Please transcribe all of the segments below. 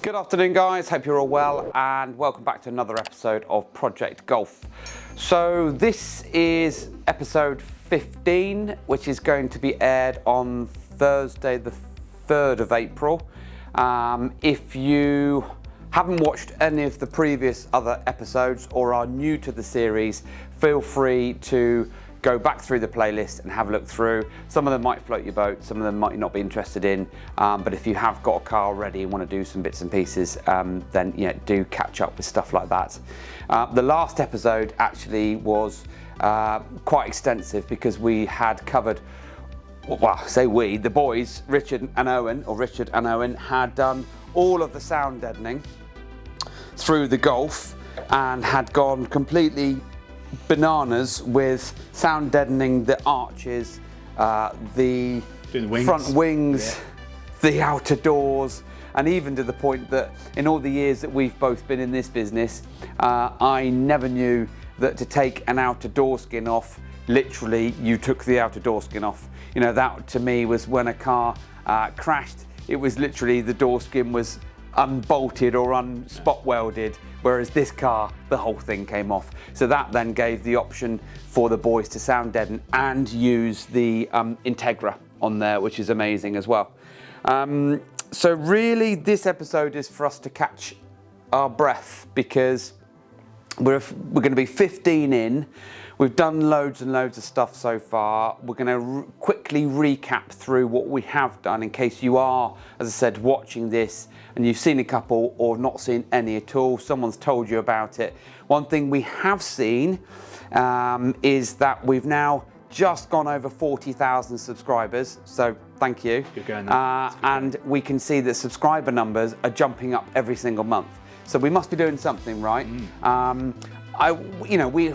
Good afternoon, guys. Hope you're all well, and welcome back to another episode of Project Golf. So this is episode 15, which is going to be aired on Thursday the 3rd of April. If you haven't watched any of the previous other episodes or are new to the series, feel free to go back through the playlist and have a look through. Some of them might float your boat, some of them might not be interested in, but if you have got a car already and want to do some bits and pieces, then do catch up with stuff like that. The last episode actually was quite extensive because we had covered, well, I say we, the boys, Richard and Owen had done all of the sound deadening through the Golf and had gone completely bananas with sound deadening the arches, the front wings, the outer doors, and even to the point that in all the years that we've both been in this business, I never knew that to take an outer door skin off, literally you took the outer door skin off. You know, that to me was when a car crashed, it was literally the door skin was unbolted or unspot welded, whereas this car, the whole thing came off. So that then gave the option for the boys to sound deaden and use the Integra on there, which is amazing as well. So really this episode is for us to catch our breath because we're going to be 15 in. We've done loads and loads of stuff so far. We're going to quickly recap through what we have done in case you are, as I said, watching this and you've seen a couple or not seen any at all. Someone's told you about it. One thing we have seen is that we've now just gone over 40,000 subscribers. So thank you. Good going, and we can see that subscriber numbers are jumping up every single month. So we must be doing something right.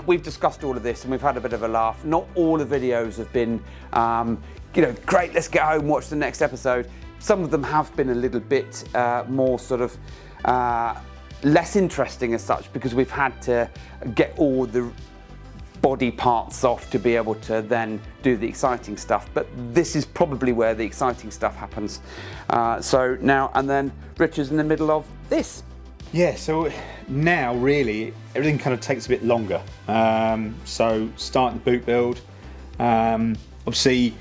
We've discussed all of this and we've had a bit of a laugh. Not all the videos have been, great, let's get home and watch the next episode. Some of them have been a little bit more sort of less interesting as such because we've had to get all the body parts off to be able to then do the exciting stuff. But this is probably where the exciting stuff happens. So now, and then Richard's in the middle of this. Yeah, so now really everything kind of takes a bit longer. So starting the boot build, obviously,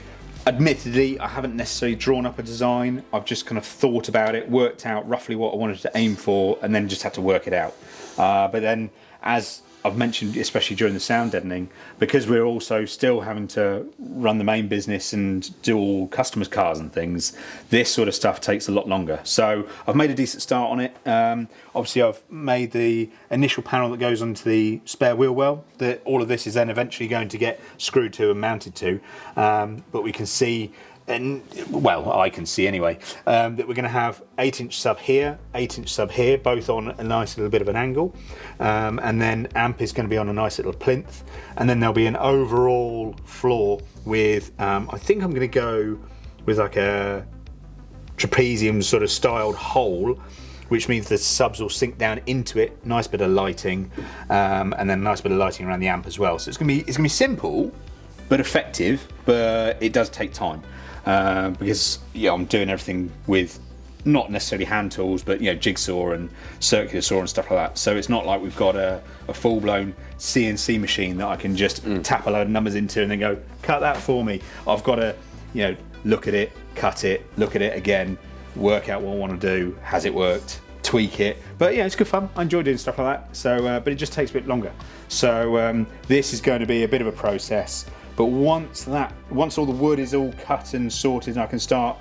admittedly, I haven't necessarily drawn up a design. I've just kind of thought about it, worked out roughly what I wanted to aim for, and then just had to work it out. But then, as I've mentioned, especially during the sound deadening, because we're also still having to run the main business and do all customers' cars and things, this sort of stuff takes a lot longer. So I've made a decent start on it. Obviously, I've made the initial panel that goes onto the spare wheel well. That all of this is then eventually going to get screwed to and mounted to. But we can see, and well, I can see anyway, that we're going to have 8-inch sub here, 8-inch sub here, both on a nice little bit of an angle, and then amp is going to be on a nice little plinth, and then there'll be an overall floor with, I think I'm going to go with like a trapezium sort of styled hole, which means the subs will sink down into it, nice bit of lighting, and then a nice bit of lighting around the amp as well. So it's going to be simple, but effective, but it does take time. Because I'm doing everything with not necessarily hand tools, but jigsaw and circular saw and stuff like that. So it's not like we've got a full-blown CNC machine that I can just tap a load of numbers into and then go, cut that for me. I've got to look at it, cut it, look at it again, work out what I want to do, has it worked, tweak it. But it's good fun. I enjoy doing stuff like that. So but it just takes a bit longer. So this is going to be a bit of a process. But once all the wood is all cut and sorted and I can start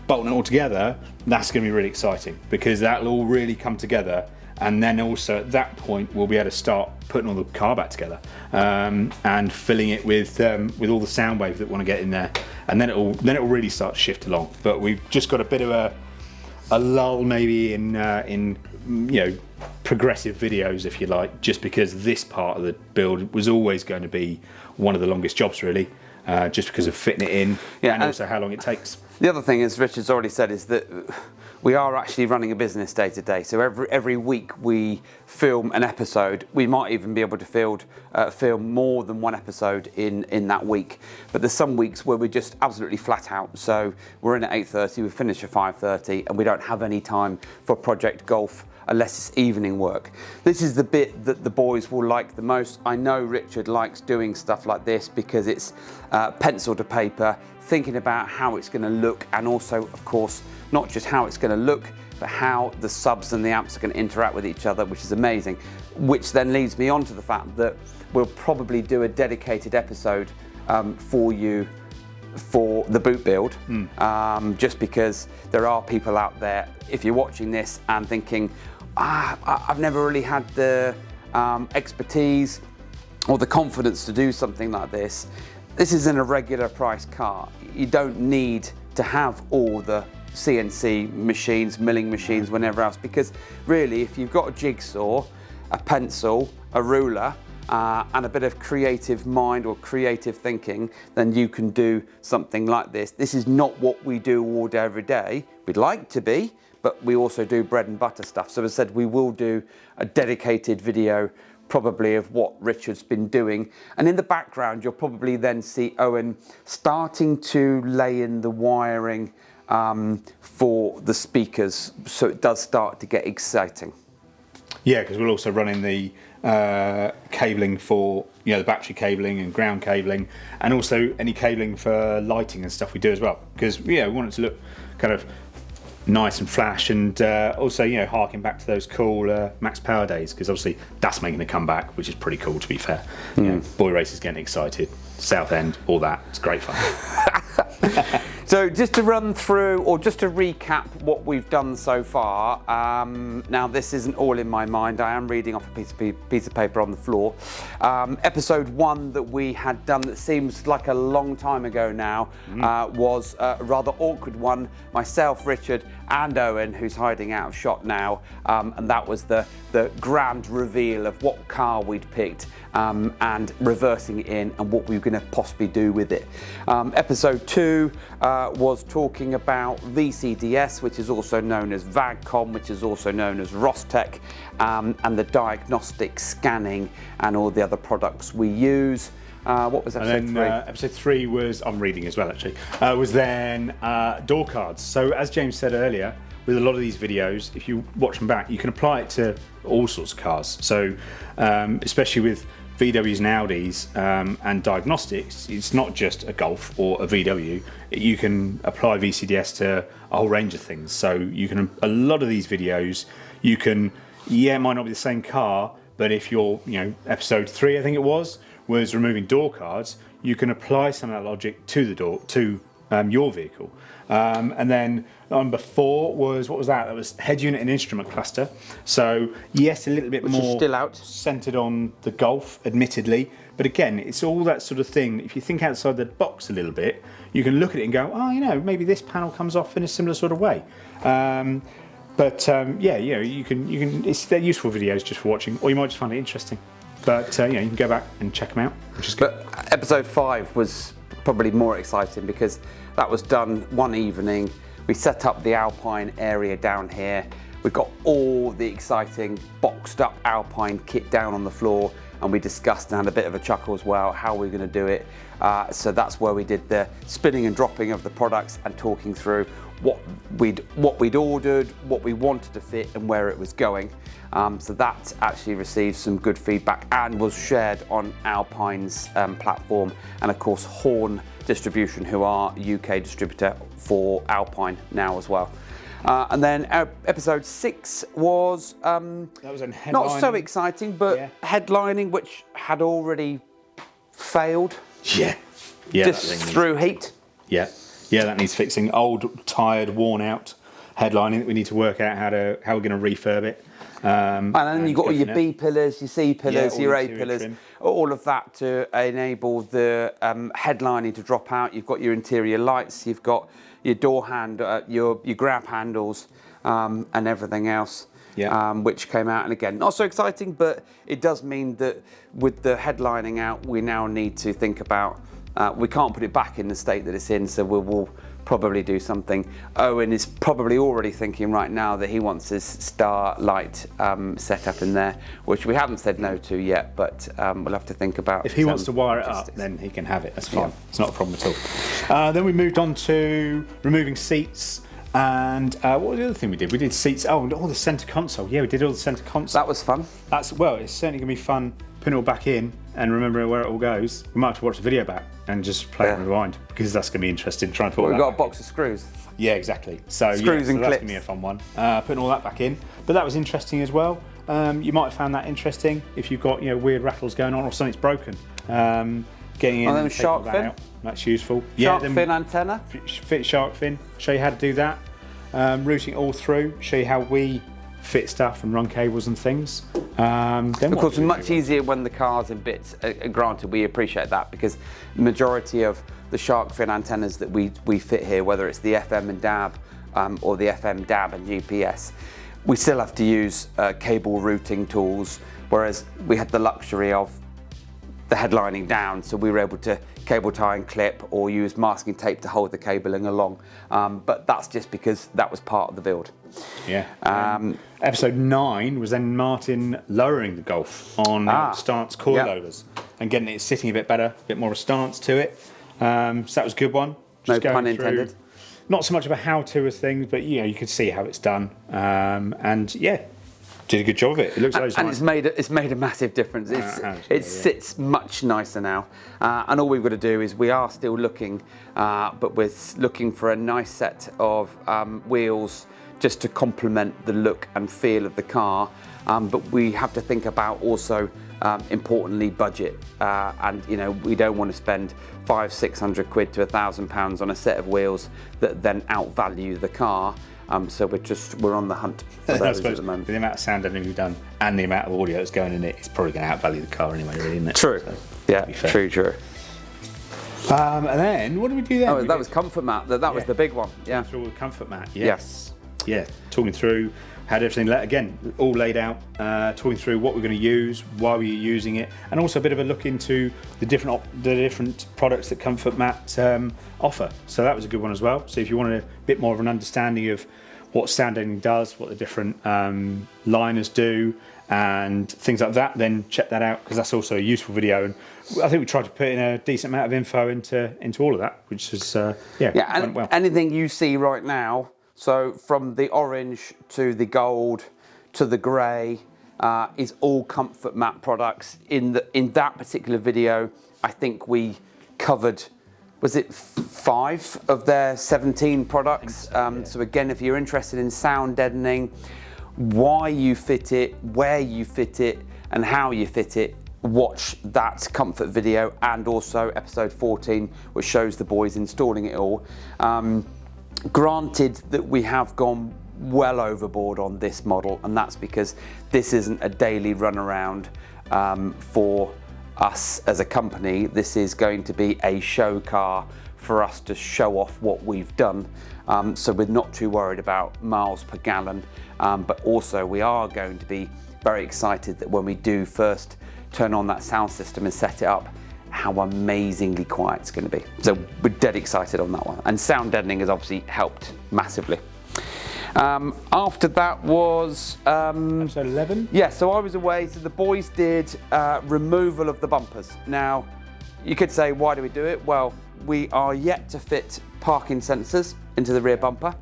bolting it all together, that's going to be really exciting because that'll all really come together. And then also at that point, we'll be able to start putting all the car back together and filling it with all the sound waves that want to get in there. And then it'll really start to shift along. But we've just got a bit of a lull maybe in progressive videos, if you like, just because this part of the build was always going to be one of the longest jobs really, just because of fitting it in and also how long it takes. The other thing, as Richard's already said, is that we are actually running a business day to day. So every week we film an episode. We might even be able to film more than one episode in that week. But there's some weeks where we're just absolutely flat out. So we're in at 8:30, we finish at 5:30, and we don't have any time for Project Golf unless it's evening work. This is the bit that the boys will like the most. I know Richard likes doing stuff like this because it's pencil to paper, thinking about how it's going to look, and also, of course, not just how it's going to look, but how the subs and the amps are going to interact with each other, which is amazing. Which then leads me on to the fact that we'll probably do a dedicated episode for you for the boot build, just because there are people out there, if you're watching this and thinking, I've never really had the expertise or the confidence to do something like this. This isn't a regular price car. You don't need to have all the CNC machines, milling machines, whatever else, because really, if you've got a jigsaw, a pencil, a ruler, and a bit of creative mind or creative thinking, then you can do something like this. This is not what we do all day, every day. We'd like to be, but we also do bread and butter stuff. So as I said, we will do a dedicated video probably of what Richard's been doing. And in the background, you'll probably then see Owen starting to lay in the wiring for the speakers. So it does start to get exciting. Yeah, because we'll also run in the cabling for, the battery cabling and ground cabling, and also any cabling for lighting and stuff we do as well. Because we want it to look kind of nice and flash, and also harking back to those cool max power days, because obviously that's making a comeback, which is pretty cool, to be fair. Boy races getting excited, Southend, all that, it's great fun. So just to run through, or just to recap what we've done so far, now this isn't all in my mind, I am reading off a piece of paper on the floor. Episode 1 that we had done that seems like a long time ago now was a rather awkward one. Myself, Richard and Owen, who's hiding out of shot now, and that was the grand reveal of what car we'd picked, and reversing it in and what we were going to possibly do with it. Episode 2 was talking about VCDS, which is also known as VAGCOM, which is also known as Rostec, and the diagnostic scanning and all the other products we use. What was episode 3? Episode 3 was, I'm reading as well actually, was then door cards. So as James said earlier, with a lot of these videos, if you watch them back, you can apply it to all sorts of cars. So especially with VWs and Audis and diagnostics, it's not just a Golf or a VW. You can apply VCDS to a whole range of things. So you can, a lot of these videos, you can, it might not be the same car, but if you're, episode 3, I think it was removing door cards, you can apply some of that logic to the door, to your vehicle. And then number 4 was, what was that? That was head unit and instrument cluster. So yes, a little bit more still out, centered on the Golf, admittedly. But again, it's all that sort of thing. If you think outside the box a little bit, you can look at it and go, oh, maybe this panel comes off in a similar sort of way. You can. They're useful videos just for watching, or you might just find it interesting. But you can go back and check them out, which is good. But episode 5 was probably more exciting because that was done one evening. We set up the Alpine area down here. We got all the exciting boxed up Alpine kit down on the floor, and we discussed and had a bit of a chuckle as well how we're going to do it. So that's where we did the spinning and dropping of the products and talking through what we'd ordered, what we wanted to fit, and where it was going. So that actually received some good feedback and was shared on Alpine's platform, and of course Horn Distribution, who are UK distributor for Alpine now as well. And then episode 6 was that was not so exciting, but headlining, which had already failed. Yeah, just through heat. Yeah, that needs fixing. Old, tired, worn out headlining that we need to work out how we're going to refurb it. And then you've got all your B pillars, your C pillars, your A pillars, all of that to enable the headlining to drop out. You've got your interior lights, you've got your door your grab handles, and everything else, which came out. And again, not so exciting, but it does mean that with the headlining out, we now need to think about, we can't put it back in the state that it's in, so we'll probably do something. Owen is probably already thinking right now that he wants his Starlight set up in there, which we haven't said no to yet, but we'll have to think about. If he wants to wire it up, then he can have it. That's fine. It's not a problem at all. Then we moved on to removing seats. And what was the other thing we did? We did seats. Oh, and all the centre console. Yeah, we did all the centre console. That was fun. Well, it's certainly going to be fun putting it all back in and remembering where it all goes. We might have to watch the video back and just play it and rewind, because that's going to be interesting. Trying to put we've got a box of screws. Yeah, exactly. So screws and that's clips. Going to be a fun one. Putting all that back in, but that was interesting as well. You might have found that interesting if you've got weird rattles going on or something's broken. Getting in and taking shark that fin. out. That's useful. Shark fin antenna. Fit shark fin. Show you how to do that. Routing all through. Show you how we fit stuff and run cables and things. Of course, it's much easier when the car's in bits. Granted, we appreciate that, because the majority of the shark fin antennas that we fit here, whether it's the FM and DAB or the FM, DAB and GPS, we still have to use cable routing tools, whereas we had the luxury of the headlining down, so we were able to cable tie and clip or use masking tape to hold the cabling along. But that's just because that was part of the build. Yeah. Episode 9 was then Martin lowering the Golf on stance coilovers and getting it sitting a bit better, a bit more of a stance to it. So that was a good one. Just no pun intended. Not so much of a how-to of things, but you could see how it's done. And yeah, did a good job of it. It looks like and it's made a massive difference. It sits much nicer now. And all we've got to do is, we are still looking, but we're looking for a nice set of wheels just to complement the look and feel of the car. But we have to think about also, importantly, budget. And we don't want to spend £500-600 quid to £1,000 on a set of wheels that then outvalue the car. So we're on the hunt for those at the moment. The amount of sound deadening we've done and the amount of audio that's going in it's probably going to outvalue the car anyway, really, isn't it? True. So, yeah, true. And then what did we do then? Oh, that was comfort mat. That was the big one. Yeah. Through all the comfort mat. Yes. Yeah. Talking through had everything again all laid out. Talking through what we're going to use, why we're using it, and also a bit of a look into the different products that comfort mat offer. So that was a good one as well. So if you wanted a bit more of an understanding of what sound deadening does, what the different liners do, and things like that, then check that out, because that's also a useful video. And I think we tried to put in a decent amount of info into all of that, which is and well. Anything you see right now, so from the orange to the gold to the grey, is all comfort mat products. In that particular video, I think we covered, was it 5 of their 17 products? So again, if you're interested in sound deadening, why you fit it, where you fit it, and how you fit it, watch that comfort video, and also episode 14, which shows the boys installing it all. Granted that we have gone well overboard on this model, and that's because this isn't a daily run around for us as a company. This is going to be a show car for us to show off what we've done. So we're not too worried about miles per gallon, but also we are going to be very excited that when we do first turn on that sound system and set it up, how amazingly quiet it's going to be. So we're dead excited on that one. And sound deadening has obviously helped massively. After that was episode 11. Yeah, so I was away, so the boys did removal of the bumpers. Now, you could say, why do we do it? Well, we are yet to fit parking sensors into the rear bumper.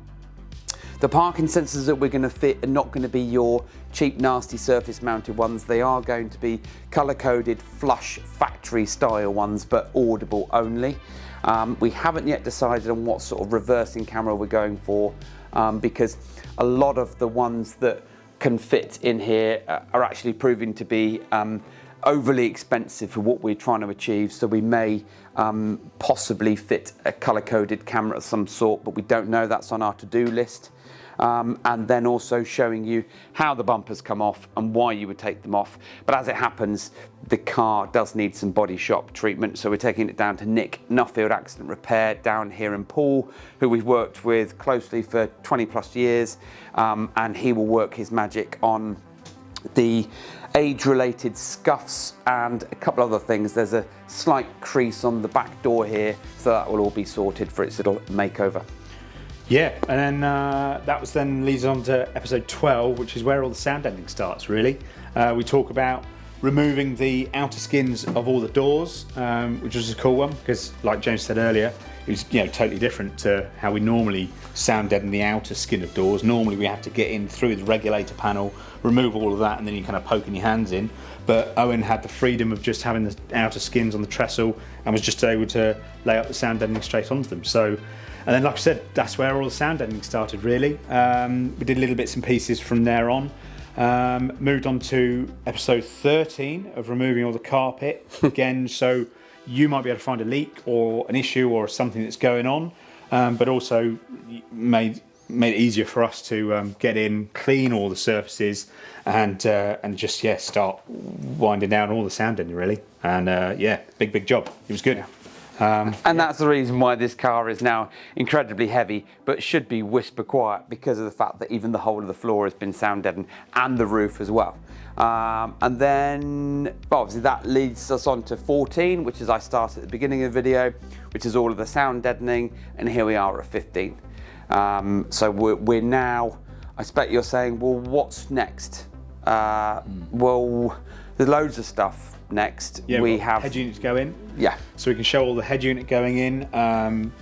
The parking sensors that we're going to fit are not going to be your cheap, nasty surface mounted ones. They are going to be color coded, flush, factory style ones, but audible only. We haven't yet decided on what sort of reversing camera we're going for, because a lot of the ones that can fit in here are actually proving to be overly expensive for what we're trying to achieve. So we may possibly fit a color coded camera of some sort, but we don't know. That's on our to-do list. And then also showing you how the bumpers come off and why you would take them off. But as it happens, the car does need some body shop treatment, so we're taking it down to Nick, Nuffield Accident Repair, down here in Poole, who we've worked with closely for 20 plus years, and he will work his magic on the age-related scuffs and a couple other things. There's a slight crease on the back door here, so that will all be sorted for its little makeover. Yeah, and then that leads on to episode 12, which is where all the sound deadening starts, really. We talk about removing the outer skins of all the doors, which was a cool one, because like James said earlier, it was totally different to how we normally sound deaden the outer skin of doors. Normally we have to get in through the regulator panel, remove all of that, and then you kind of poking your hands in. But Owen had the freedom of just having the outer skins on the trestle and was just able to lay up the sound deadening straight onto them. So, and then like I said, that's where all the sound deadening started, really. We did little bits and pieces from there on. Moved on to episode 13 of removing all the carpet again, so you might be able to find a leak or an issue or something that's going on, but also made it easier for us to get in, clean all the surfaces, and just start winding down all the sound deadening, really. And big job. It was good. Yeah. And that's the reason why this car is now incredibly heavy, but should be whisper quiet, because of the fact that even the whole of the floor has been sound deadened, and the roof as well. And then obviously that leads us on to 14, which is I started at the beginning of the video, which is all of the sound deadening, and here we are at 15. So we're now, I expect you're saying, well, what's next? Well, there's loads of stuff next. Yeah, we have head units go in. Yeah. So we can show all the head unit going in.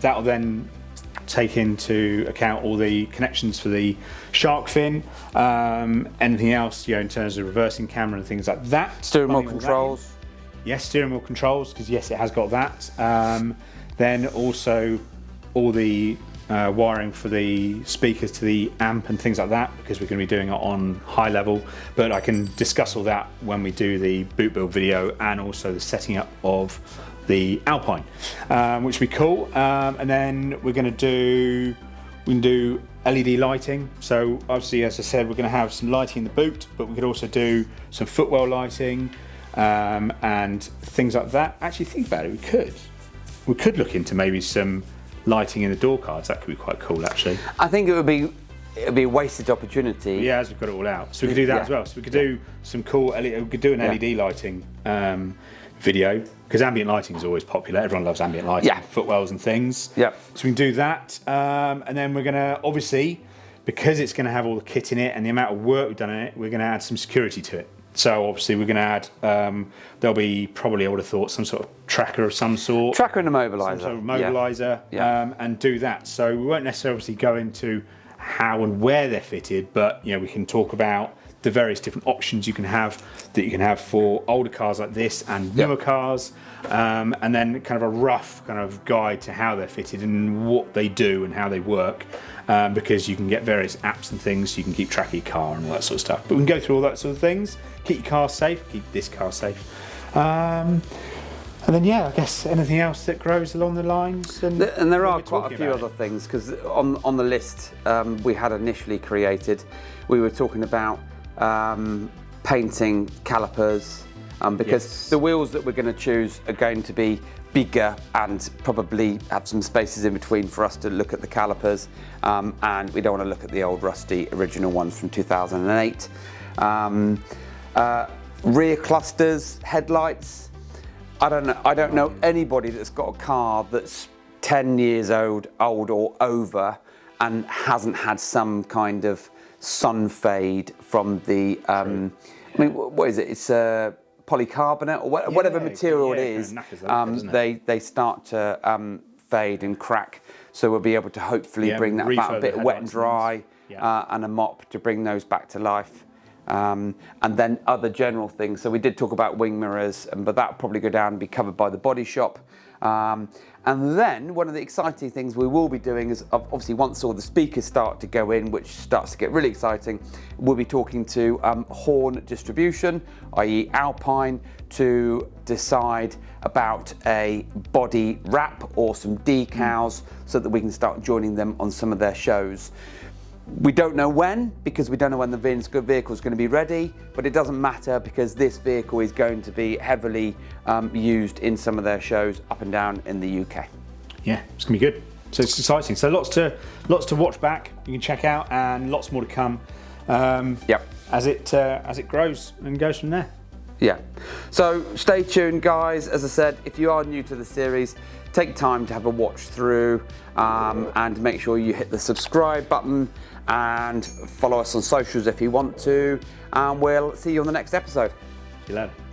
That'll then take into account all the connections for the shark fin, anything else, in terms of reversing camera and things like that. Steering wheel controls. Yes, steering wheel controls, because yes, it has got that. Then also all the wiring for the speakers to the amp and things like that, because we're going to be doing it on high level, but I can discuss all that when we do the boot build video, and also the setting up of the Alpine, which will be cool. And then we can do LED lighting. So obviously, as I said, we're going to have some lighting in the boot, but we could also do some footwell lighting and things like that. Actually, think about it, we could look into maybe some lighting in the door cards. That could be quite cool, actually. I think it would be a wasted opportunity. Yeah, as we've got it all out, so we could do that as well. So we could do some cool LED, we could do an LED lighting video, because ambient lighting is always popular. Everyone loves ambient lighting, footwells and things. Yeah. So we can do that, and then we're gonna, obviously, because it's gonna have all the kit in it and the amount of work we've done in it, we're gonna add some security to it. So obviously we're gonna add, there'll be probably, I would have thought, some sort of tracker of some sort. Tracker and a mobiliser. Some sort of mobiliser, and do that. So we won't necessarily obviously go into how and where they're fitted, but we can talk about the various different options you can have for older cars like this and newer cars, and then kind of a rough kind of guide to how they're fitted and what they do and how they work, because you can get various apps and things, so you can keep track of your car and all that sort of stuff. But we can go through all that sort of things, keep your car safe, keep this car safe. And then I guess anything else that grows along the lines. And there are quite a few other things, because on the list we had initially created, we were talking about painting calipers, because the wheels that we're going to choose are going to be bigger and probably have some spaces in between for us to look at the calipers, and we don't want to look at the old rusty original ones from 2008. Rear clusters, headlights. I don't know anybody that's got a car that's 10 years old or over and hasn't had some kind of sun fade from the I mean, what is it? It's polycarbonate or whatever material it is. They start to fade and crack, so we'll be able to hopefully bring that back a bit wet and dry, and a mop to bring those back to life. And then other general things. So we did talk about wing mirrors, but that'll probably go down and be covered by the body shop. And then one of the exciting things we will be doing is, obviously once all the speakers start to go in, which starts to get really exciting, we'll be talking to horn distribution, i.e. Alpine, to decide about a body wrap or some decals so that we can start joining them on some of their shows. We don't know when, because we don't know when the vehicle is going to be ready, but it doesn't matter, because this vehicle is going to be heavily used in some of their shows up and down in the UK. Yeah, it's going to be good. So it's exciting. So lots to watch back, you can check out, and lots more to come. as it grows and goes from there. Yeah. So stay tuned, guys. As I said, if you are new to the series, take time to have a watch through and make sure you hit the subscribe button and follow us on socials if you want to. And we'll see you on the next episode. See you later.